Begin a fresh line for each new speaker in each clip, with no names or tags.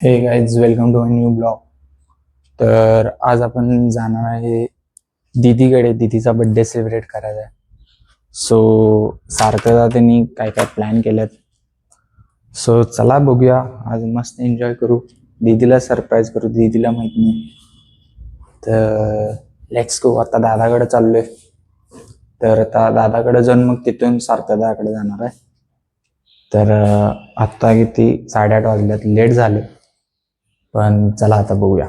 हे guys, welcome to a new blog. तर आज आपण जाणार आहे दीदीकडे. दीदीचा बर्थडे सेलिब्रेट करायचा आहे. सो सारखं त्यांनी काय काय प्लॅन केलेत. सो चला बघूया, आज मस्त एन्जॉय करू, दीदीला सरप्राईज करू, दीदीला माहित नाही. तर लेट्स गो. आता दादाकडे चाललोय. तर आता दादाकडे जाऊन मग तिथून सारखं दादाकडे जाणार आहे. तर आत्ता किती 8:30 वाजल्यात, लेट झाले, पण चला आता बघूया.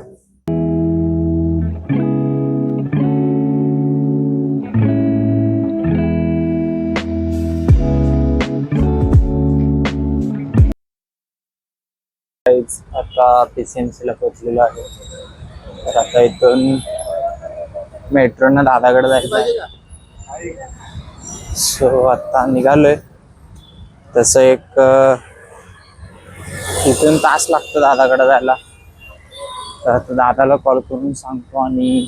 आता PCMC पोहोचलेलो आहे. तर आता इथून मेट्रोनं दादाकडे जायचं आहे. सो आता निघालोय. तसं एक इथून तास लागतो दादाकडे जायला. तर आता दादाला कॉल करून सांगतो आणि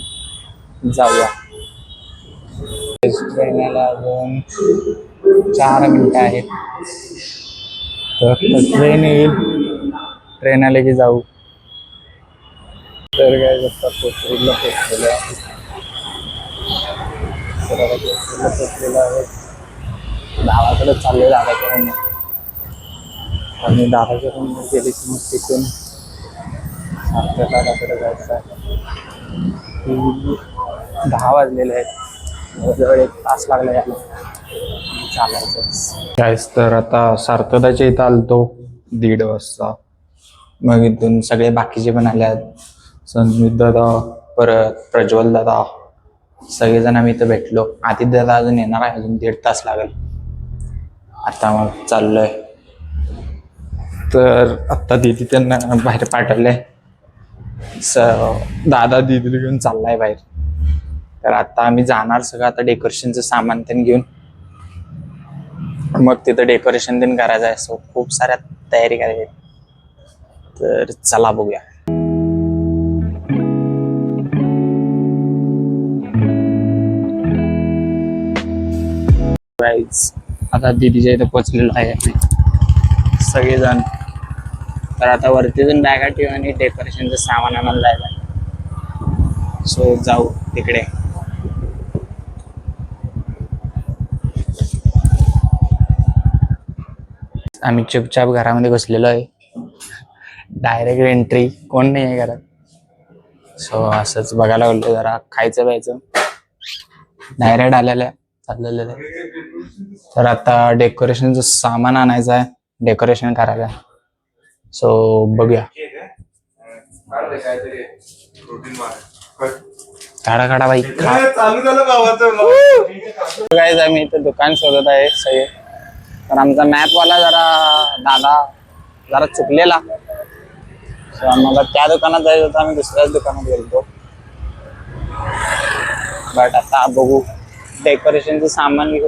जाऊया. ट्रेनला अजून 4 मिनिटं आहेत. तर ट्रेन येईल, ट्रेन आले की जाऊ. तर काय पोचलेलं आहे. दादाकडे चालले, दादाकडे आणि दादाकडून गेली की मग तिथून सारख्या दादाकडे जायचं आहे. 10 वाजलेले आहेत, जवळ 1 तास लागला यायला, चालायचं कायच. तर आता सार्थदाच्या इथं आलतो 1:30 वाजता. मग इथून सगळे बाकीचे पण आले आहेत. संदीप दादा, परत प्रज्वल दादा, सगळेजण आम्ही इथं भेटलो. आदित्य दादा अजून येणार आहे, अजून 1.5 तास लागेल. आता मग चाललोय. तर आत्ता दीदी त्यांना बाहेर पाठवलंय. दादा दीदीला घेऊन चाललाय बाहेर. तर आता आम्ही जाणार सगळं. आता डेकोरेशनचं सामान त्यांनी घेऊन मग तिथं डेकोरेशन त्यांनी करायचं आहे. सो खूप साऱ्या तयारी करायची. तर चला बघूया. आता दीदीच्या इथं पोचलेलो आहे सगळेजण. तर आता वरती जाऊन बॅगा ठेवून आणि डेकोरेशनचं सामान आणायला जायला. सो जाऊ तिकडे. आम्ही चुपचाप घरामध्ये बसलेलो आहे. डायरेक्ट एंट्री, कोण नाही आहे घरात. सो असंच बघायला बोललो, जरा खायचं प्यायचं. डायरेक्ट आलेलं चाललेलं आहे. तर आता डेकोरेशनचं सामान आणायचं आहे, डेकोरेशन करायचं आहे. सो बघूया. काढा काढा बाई. काय आम्ही इथं दुकान शोधत आहे सगळे. तर आमचा मॅपवाला जरा चुकलेला. सो आम्हाला त्या दुकानात जायचं होतं, आम्ही दुसऱ्याच दुकानात गेलो. बट आता बघू, डेकोरेशनचं सामान घेऊ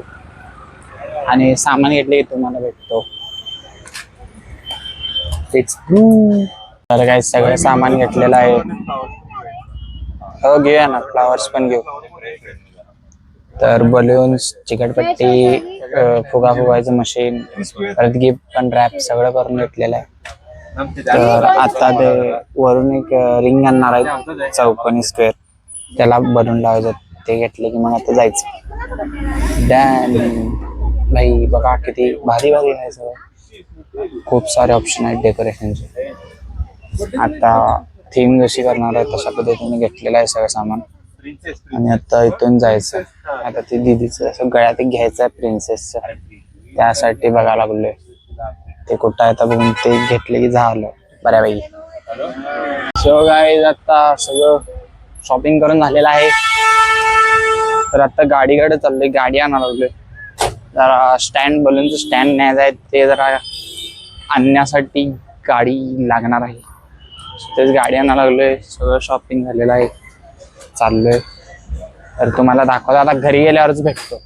आणि सामान घेतले की तुम्हाला भेटतो. तर काय सगळं सामान घेतलेलं आहे. हो घेऊया ना, फ्लावर्स पण घेऊ. तर बलून्स, चिकटपट्टी, फुगायचं मशीन, परत गिफ्ट पण रॅप सगळं करून घेतलेलं आहे. तर आता ते वरून एक रिंग आणणार आहे, चौकोनी स्क्वेअर, त्याला बलून लावायचं. ते घेतले की मग आता जायचं. डॅन भाई, बघा किती भारी भारी आहे सगळं. खूप सारे ऑप्शन आहेत डेकोरेशनचे. आता थीम जशी करणार आहे तशा पद्धतीने घेतलेलं आहे सगळं सामान. आणि आता इथून जायचं. आता ते दीदीचं असं गळ्यात एक घ्यायचं आहे प्रिन्सेसचं, त्यासाठी बघायला लागलोय. ते कुठं आहे तर बघून ते घेतले की झालं बऱ्यापैकी. सो गाईज, आता सगळं शॉपिंग करून झालेलं आहे. तर आता गाडीकडे चाललोय, गाडी आणायला लागलोय. जरा स्टँड, बलूनचं स्टँड न्यायचं आहे, ते जरा आणण्यासाठी गाडी लागणार आहे. तेच गाडी आणायला लागलोय. सगळं शॉपिंग झालेलं आहे, चाललोय. तर तुम्हाला दाखवतो आता, घरी गेल्यावरच भेटतो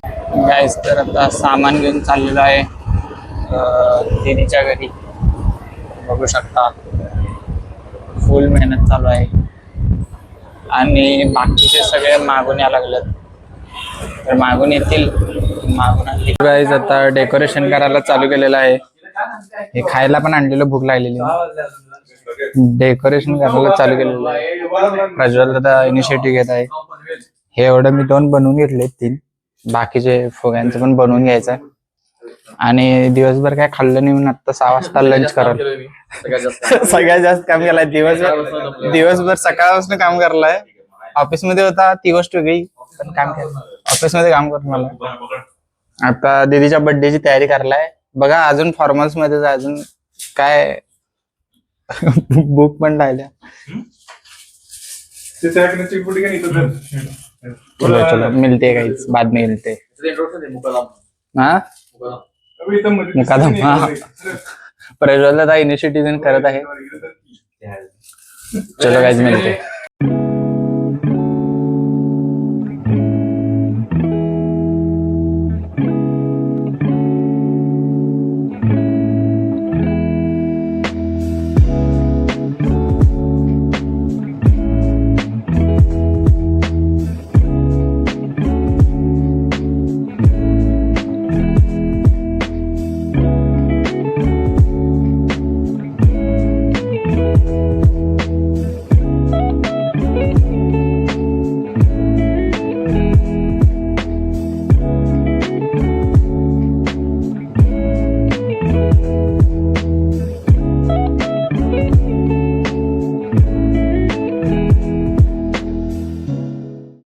गाईज. तर आता सामान घेऊन चाललेलो आहे दीदीच्या घरी. बघू शकता, फुल मेहनत चालू आहे. आणि बाकीचे सगळे मागून यायला लागलेत. तर मागून येतील, मागून आले. गाईज आता डेकोरेशन करायला चालू केलेलं आहे. हे खायला पण आणलेलं, भूक लागलेली. डेकोरेशन करायला चालू केलेलं आहे. प्रज्वल दादा इनिशिएटिव्ह घेत आहे. हे एवढं मी 2 बनवून घेतले, 3 बाकीचे फुग्यांचं पण बनवून घ्यायचं. आणि दिवसभर काय खाल्लं नाही म्हणून आता 6 वाजता लंच करल. सगळ्यात जास्त काम केलंय दिवसभर सकाळपासून काम करलाय. ऑफिस मध्ये होता ती गोष्ट वेगळी, पण काम केलं ऑफिस मध्ये काम करून मला. आता दीदीच्या बर्थडेची तयारी करलाय बघा. अजून फॉर्मल्स मध्ये अजून काय बुक पण राहिल्या. चलो चलो मिलते गाइस, बाद में मिलते. हाँ मुकादम. हाँ प्रज्वल दादा इनिशिएटिव्ह करत आहे. चलो गाइस मिलते.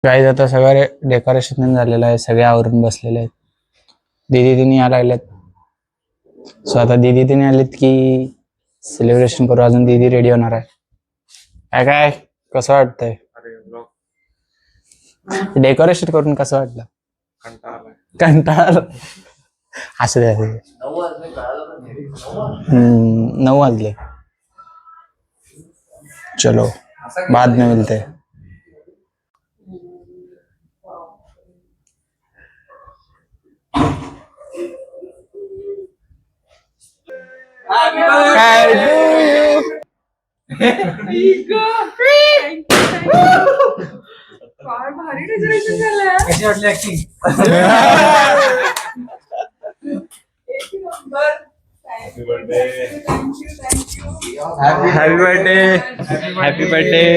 गाईज आता सगळं डेकोरेशन झालेलं आहे. सगळे आवरून बसलेले आहेत. दीदी तिने यायला लागल्यात. सो आता दीदी तिने आलेत की सेलिब्रेशन करू. अजून दीदी रेडी होणार आहे. काय काय कसं वाटतंय डेकोरेशन करून? कसं वाटलं? कंटाळा. असं द्या 9 वाजले. चलो बाद में मिलते हैं. Happy birthday.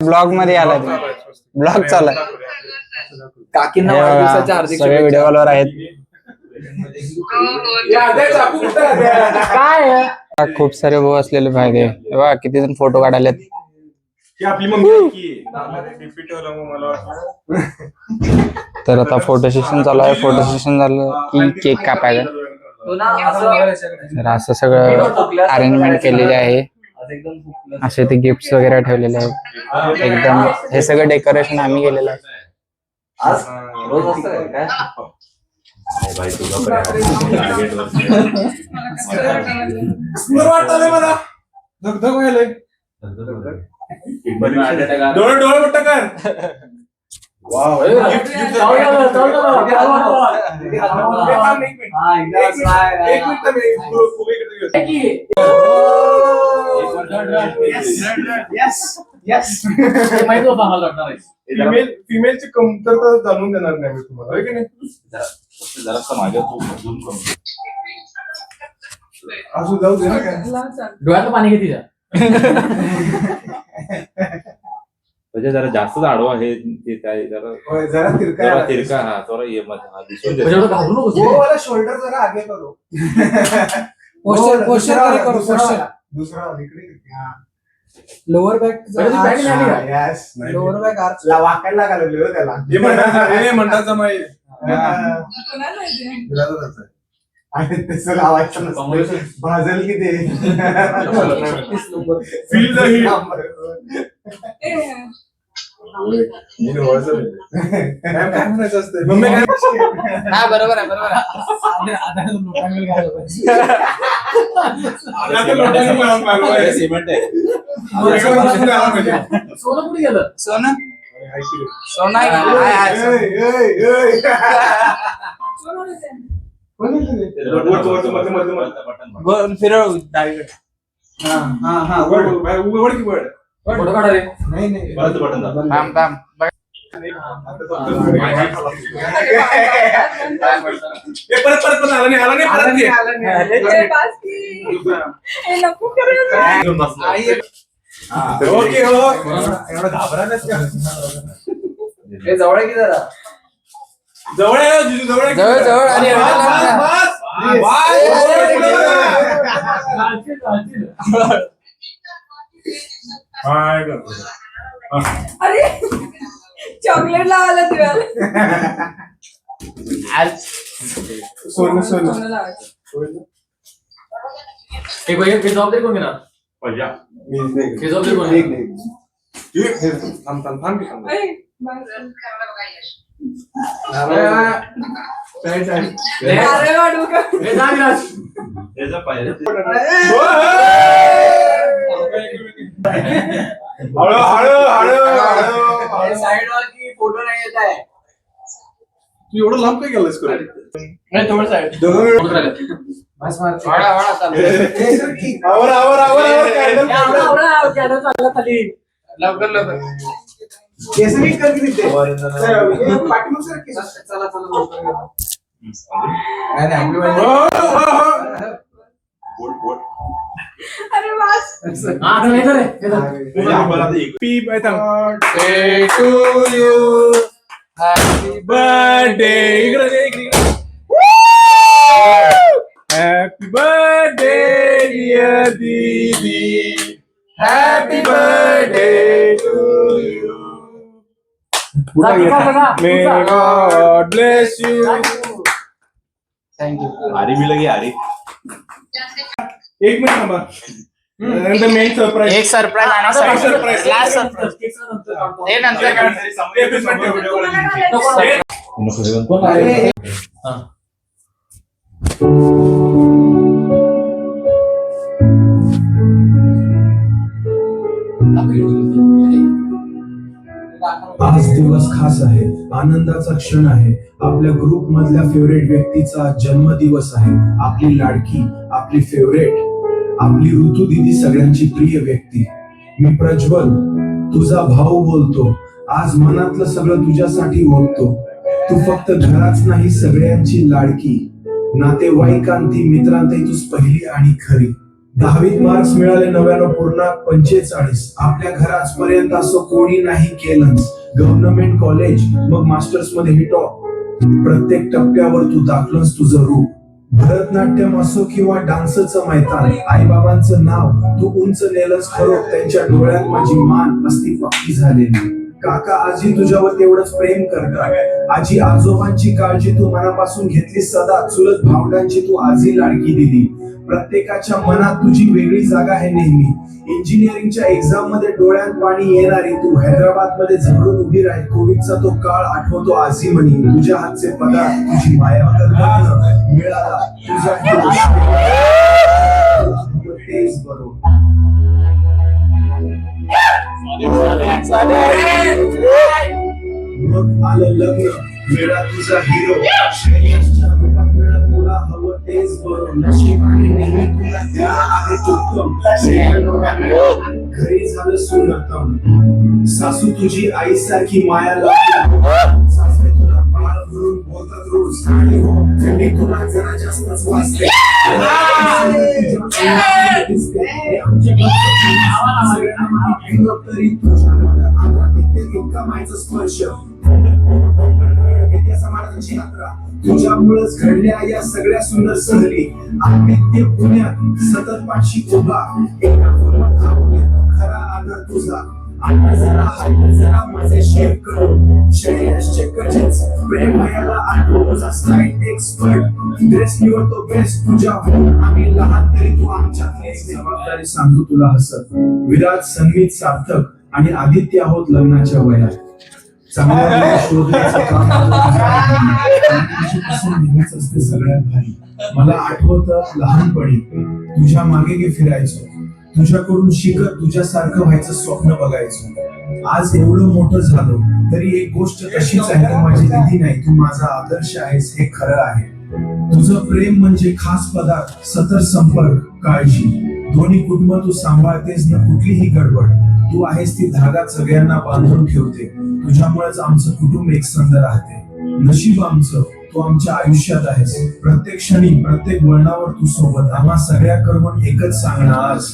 ब्लॉग मध्ये आला. ब्लॉग चालू आहे. काकींना वाढदिवसाच्या हार्दिक सगळे व्हिडिओ कॉलवर आहेत. काय खूप सारे भाऊ असलेले फायदे बघा. किती जण फोटो काढायलेत. तर आता फोटो सेशन चालू आहे. फोटो सेशन झालं की केक कापायचा. तर असं सगळं अरेंजमेंट केलेली आहे. असे ते गिफ्ट वगैरे ठेवलेले आहेत. एकदम हे सगळं डेकोरेशन आम्ही केलेलं आहे.
डोळे मोठं कर. फिमेलची कमतरता जाणून देणार नाही मी तुम्हाला, होय की नाही? जरा माझ्या असू जाऊ दे ना. काय
डोळ्याचं पाणी घेते
म्हणजे जरा जास्त आडवा आहे ते काय जरा तिरका. हा थोडा ये मला शोल्डर जरा आगे करो. दुसरा इकडे
लोअर बॅक
लोअर बॅक वाकायला लागले हो त्याला. म्हणतात आणि तसं लावायचं नसतं. भाजल की ते काय म्हणायचं असतं.
हा बरोबर आहे बरोबर आहे. सोनं कुठे गेलं?
सोनं फिरव डावीकडे.
फोटो काढा रे.
परत बटन दाब.
थांब थांब बघ.
एकदम बसला.
ओके हो एवढा घाबरा
हे जवळ आहे की जरा.
जवळ आहे जिजू, जवळ आहे.
जवळ जवळ आणि
बस, बस. हाय गं.
अरे चॉकलेट लावायला तुला
सोनू सोनू
हे भैया हे जबाबदारी कोण घेणार?
पहिला.
हे जबाबदारी कोण घेणार?
अरे वाढू का
हे जा विराज.
त्याचं पहिलं.
हळू हळू हळू हळू.
साइड वर की फोटो नाही येत आहे.
तू एवढं लांब काय गेलास करू?
नाही थोडं साइड.
दोघं मिळून.
फोटो राहिले. बस मार. वाडा वाडा चालू.
आवर आवर आवर आवर कॅन्डल.
आवडा आवडा कॅडो चालला खाली. लवकर लवकर.
केसरी कर किती ते? पाठीमाग सर केस.
चला चला लवकर.
बोट बोट.
अरे वास
हा आता नाही रे. हे धर.
तुझ्या आपण आता एक.
पीप आहे थांब. Day to you. Happy birthday. इकडे दे, इकडे. Happy birthday dear दीदी. Happy birthday to you.
जा, जा, जा, जा.
May God bless you.
Thank you.
आरी मी लगे आरी.
एक मिनिट थांबा. नंतर मेन सरप्राईज.
एक सरप्राईज आणि
surprise.
लास्ट सरप्राईज हे नंतर काढ.
आज दिवस खास आहे, आनंदाचा क्षण आहे. आपल्या ग्रुप मधल्या फेवरेट व्यक्तीचा जन्मदिवस आहे. आपली लाडकी, आपली फेवरेट, आपली ऋतू दीदी, सगळ्यांची प्रिय व्यक्ती. मी प्रज्वल, तुझा भाऊ बोलतो. आज मनातलं सगळं तुझ्यासाठी ओततो. तू फक्त घराच नाही, सगळ्यांची लाडकी. नातेवाईकांती, मित्रांतही तूच पहिली आणि खरी. 10वीत मार्क्स मिळाले 99.45. आपल्या घराच पर्यंत असं कोणी नाही केलंच. गव्हर्नमेंट कॉलेज, मग मास्टर्स मध्ये ही टॉप. प्रत्येक टप्प्यावर तू दाखलंस तुझं रूप. भरतनाट्यम असो किंवा डान्सचं मैदान, आई बाबांचं नाव तू उंच नेलंस खरो. त्यांच्या डोळ्यात माझी मान असती पक्की झालेली. काका आजी तुझ्यावर तेवढंच प्रेम करतात. आजी आजोबांची काळजी तू मनापासून घेतली सदा. चुलत भावंडांची तू आजी लाडकी दिली. प्रत्येकाच्या मनात तुझी वेगळी जागा आहे नेहमी. इंजिनिअरिंगच्या एक्झाम मध्ये डोळ्यात पाणी येणारी तू. हैदराबाद मध्ये झगडून उभी राही. कोविडचा तो काळ आठवतो आजी म्हणी. तुझ्या हातचे पदार्थ, तुझी माया मिळाला तुझ्या तेच बरोबर. मग आलं लग्न, वेळा तुझा हिरो. श्रेयसच्या रूपात मिळत तुला हवं तेच बरं. नशिबाने नेहमी तुला दिलं आहे उत्तम. घरी झालं सुनतम. सासू तुझी आईसारखी माया लागते. सासरे तुला पाळ भरून बोलतात रोज. थंडी तुला जरा जास्तच वाजते. तरी तुझ्या स्पर्श. समाजाची यात्रा तुझ्यामुळेच घडल्या या सगळ्या सुंदर सहली. आम्ही ते पुण्यात सतत पाठशी उभा. एका फोनवर थांबून येतो खरा आदर तुझा. आता जरा हाय जरा माझे शेअर करू. श्रेयसचे कजेच प्रेम याला आठवू. तुझा स्टाईल एक्सपर्ट, ड्रेस निवडतो बेस्ट तुझ्याहून. आम्ही लहान तरी तू आमच्यातलीच. जबाबदारी सांगतो तुला हसत. विराज, संगीत, सार्थक आणि आदित्य आहोत लग्नाच्या वयात. चांगल्या शोधण्याचं काम नेहमीच असते सगळ्यात भारी. मला आठवतं लहानपणी तुझ्या मागे फिरायचो. तुझ्याकडून शिकत तुझ्यासारखं व्हायचं स्वप्न बघायचो. आज एवढं मोठं झालो तरी एक गोष्ट तशीच आहे, तू माझी दीदी नाही, तू माझा आदर्श आहेस हे खरं आहे. तुझं प्रेम म्हणजे खास पदार्थ, सतत संपर्क, काळजी. दोन्ही कुटुंब तू सांभाळतेस ना कुठलीही गडबड. तू आहेस ती धागा सगळ्यांना बांधून ठेवते. तुझ्यामुळेच आमचं कुटुंब एकसंध राहते. नशीब आमचं तू आमच्या आयुष्यात आहेस. प्रत्येक क्षणी प्रत्येक वळणावर तू सोबत. आम्हा सगळ्याकडून एकच सांगणं आज,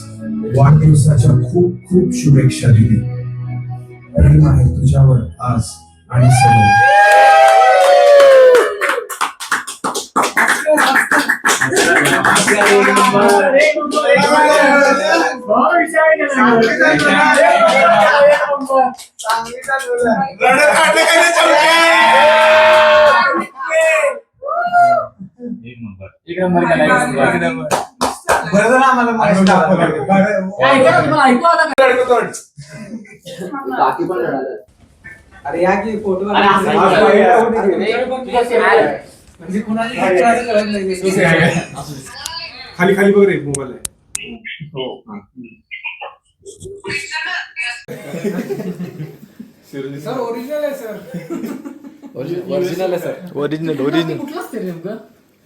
वाढदिवसाच्या खूप खूप शुभेच्छा दिली. प्रेम आहे तुझ्यावर आज आणि सगळं.
एक नंबर.
एक नंबर केला.
बरं झालं आम्हाला मगाशी दाखवलं.
ऐकू आता
अरे या की फोटो
अरे असं
म्हणजे कुणाची कळत नाही.
खाली खाली बघ रे मोबाईल आहे.
सर ओरिजिनल आहे सर.
ओरिजिनल आहे सर.
ओरिजिनल
कुठलं असते रे नेमकं?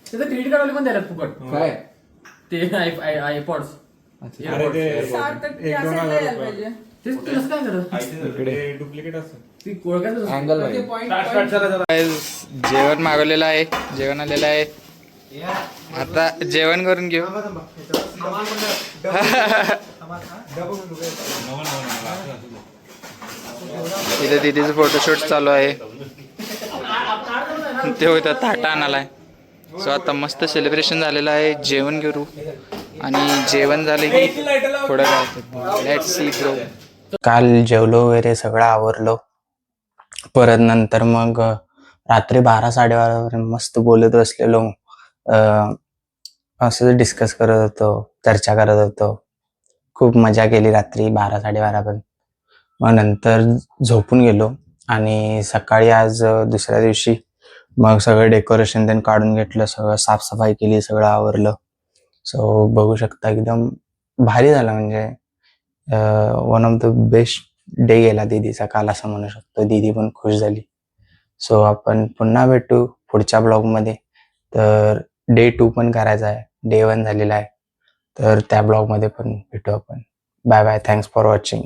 त्याचं क्रेडिट कार्ड पण द्यायला फुकट.
काय
ते आयपॉड्स.
अरे ते
सार्थक ते असायला यायला पाहिजे.
ते कसं काय करत?
डुप्लिकेट असतं.
ती ओळखायचं
अँगल
ते point
जेवण मागवलेलं आहे. जेवण आलेलं आहे. आता जेवण करून घेऊ. इथे दीदीचं फोटोशूट चालू आहे. ते होतं ताटा आणालाय. सो आता मस्त सेलिब्रेशन झालेलं आहे. जेवण करू आणि जेवण झाले की थोडं काय लेट्स सी ब्रो. काल जेवलो वगैरे सगळं आवरलो. परत नंतर मग रात्री 12-12:30 मस्त बोलत बसलेलो. असं डिस्कस करत होतो, चर्चा करत होतो. खूप मजा केली रात्री 12-12:30 पर्यंत. मग नंतर झोपून गेलो आणि सकाळी आज दुसऱ्या दिवशी मग सगळं डेकोरेशन त्यांनी काढून घेतलं. सगळं साफसफाई केली, सगळं आवरलं. सो बघू शकता एकदम भारी झालं. म्हणजे one of the best day गेला दीदीचा काल असं म्हणू शकतो. दीदी पण खुश झाली. सो आपण पुन्हा भेटू पुढच्या ब्लॉगमध्ये. तर डे 2 पण करायचा आहे. डे 1 झालेला आहे. तर त्या ब्लॉगमध्ये पण भेटू आपण. Bye bye. Thanks for watching.